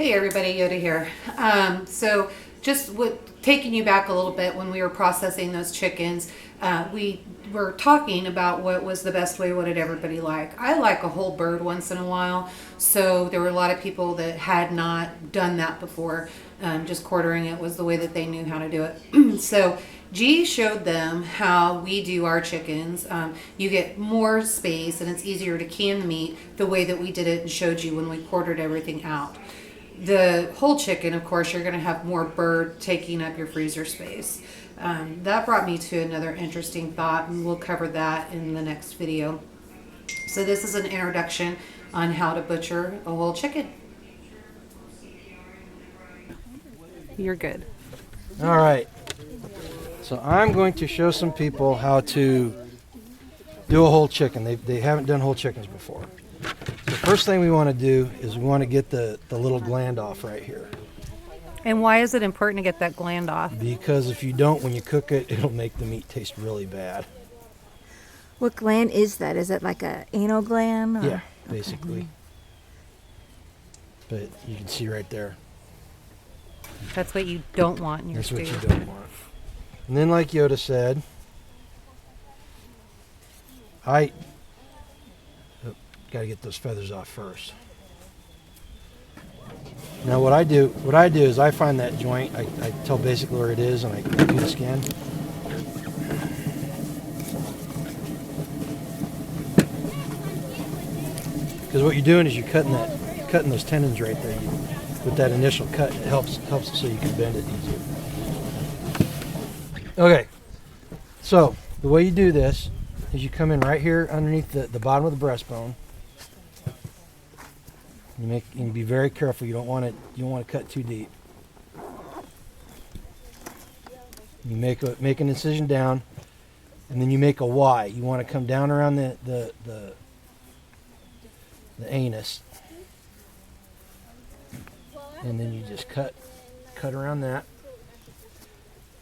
Hey everybody, Yoda here. So just taking you back a little bit when we were processing those chickens, we were talking about what was the best way, what did everybody like. I like a whole bird once in a while, so there were a lot of people that had not done that before. Just quartering it was the way that they knew how to do it. So G showed them how we do our chickens. You get more space and it's easier to can the meat the way that we did it and showed you when we quartered everything out. The whole chicken, of course, you're going to have more bird taking up your freezer space. That brought me to another interesting thought, and we'll cover that in the next video. So this is an introduction on how to butcher a whole chicken. You're good. All right. So I'm going to show some people how to do a whole chicken. They haven't done whole chickens before. The first thing we want to do is we want to get the little gland off right here. And why is it important to get that gland off? Because if you don't, when you cook it, it'll make the meat taste really bad. What gland is that? Is it like a anal gland? Or? Yeah, basically. But you can see right there. That's what you don't want in your That's food. what you don't want. And then like Yoda said, got to get those feathers off first. Now what I do is I find that joint, I tell basically where it is, and I do the skin. Because what you're doing is you're cutting those tendons right there. With that initial cut, it helps so you can bend it easier. Okay, so the way you do this is you come in right here underneath the bottom of the breastbone. You be very careful. You don't want to cut too deep. You make an incision down, and then you make a Y. You want to come down around the anus, and then you just cut around that.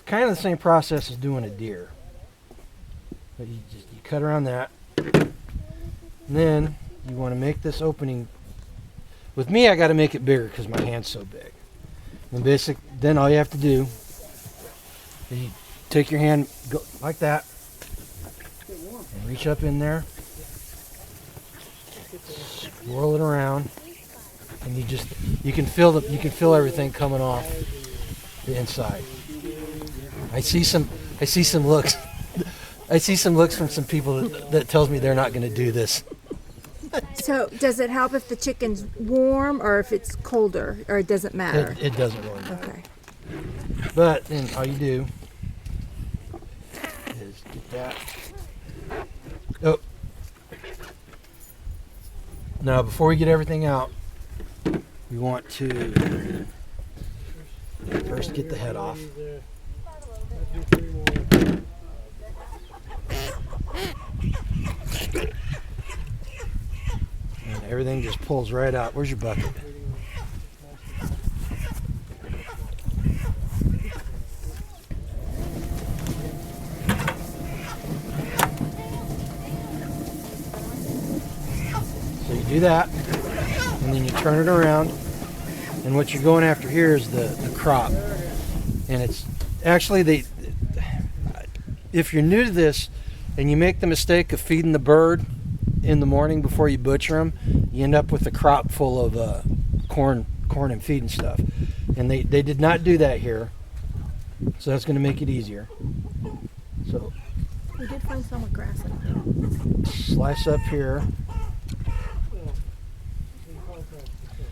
Kind of the same process as doing a deer, but you cut around that, and then you want to make this opening. With me, I got to make it bigger because my hand's so big. And then all you have to do is you take your hand, go like that, and reach up in there, swirl it around, and you can feel everything coming off the inside. I see some looks. I see some looks from some people that tells me they're not going to do this. So does it help if the chicken's warm or if it's colder, or it doesn't matter? It doesn't really matter. Okay. But then all you do is get that. Oh. Now before we get everything out, we want to first get the head off. And everything just pulls right out. Where's your bucket? So you do that, and then you turn it around, and what you're going after here is the crop. And it's actually, if you're new to this and you make the mistake of feeding the bird in the morning before you butcher them, you end up with a crop full of corn and feed and stuff. And they did not do that here, so that's going to make it easier. So We did find some with grass in it. slice up here,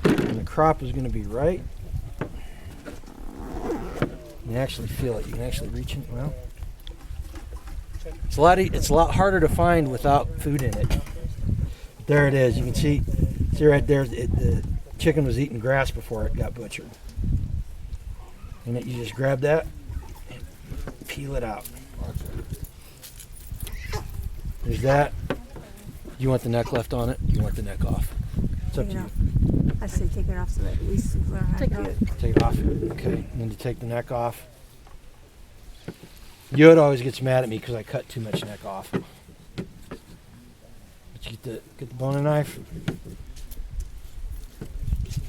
and the crop is going to be right. You can actually feel it. You can actually reach it. Well, it's a lot harder to find without food in it. There it is. You can see right there. The chicken was eating grass before it got butchered. And you just grab that and peel it out. There's that. You want the neck left on it? You want the neck off? It's up to you. I say take it off so that we see where I Take go. Take it off. Okay. And then you take the neck off. Yoda always gets mad at me because I cut too much neck off. But you get the boning knife.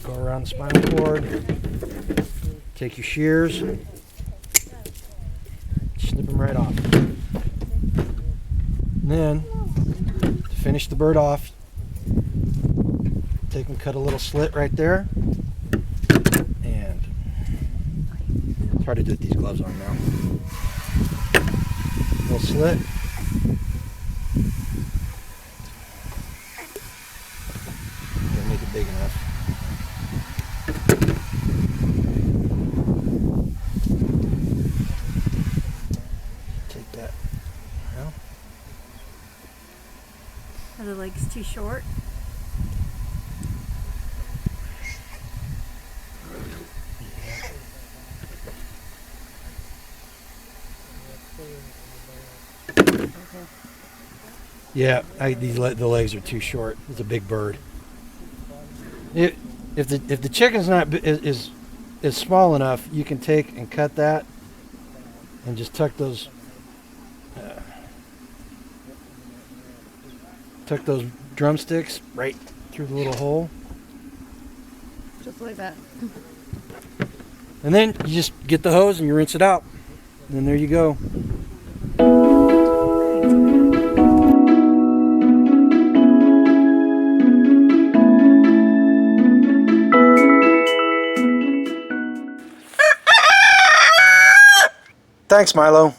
Go around the spinal cord. Take your shears. Snip them right off. And then, to finish the bird off, take and cut a little slit right there. And it's hard to do with these gloves on now. Little slit. Gotta make it big enough. Take that. Well, Are the legs too short? yeah, the legs are too short. It's a big bird. If the chicken's not is small enough, you can take and cut that, and just tuck those drumsticks right through the little hole, Just like that. and then you just get the hose and you rinse it out, and then there you go. Thanks, Milo.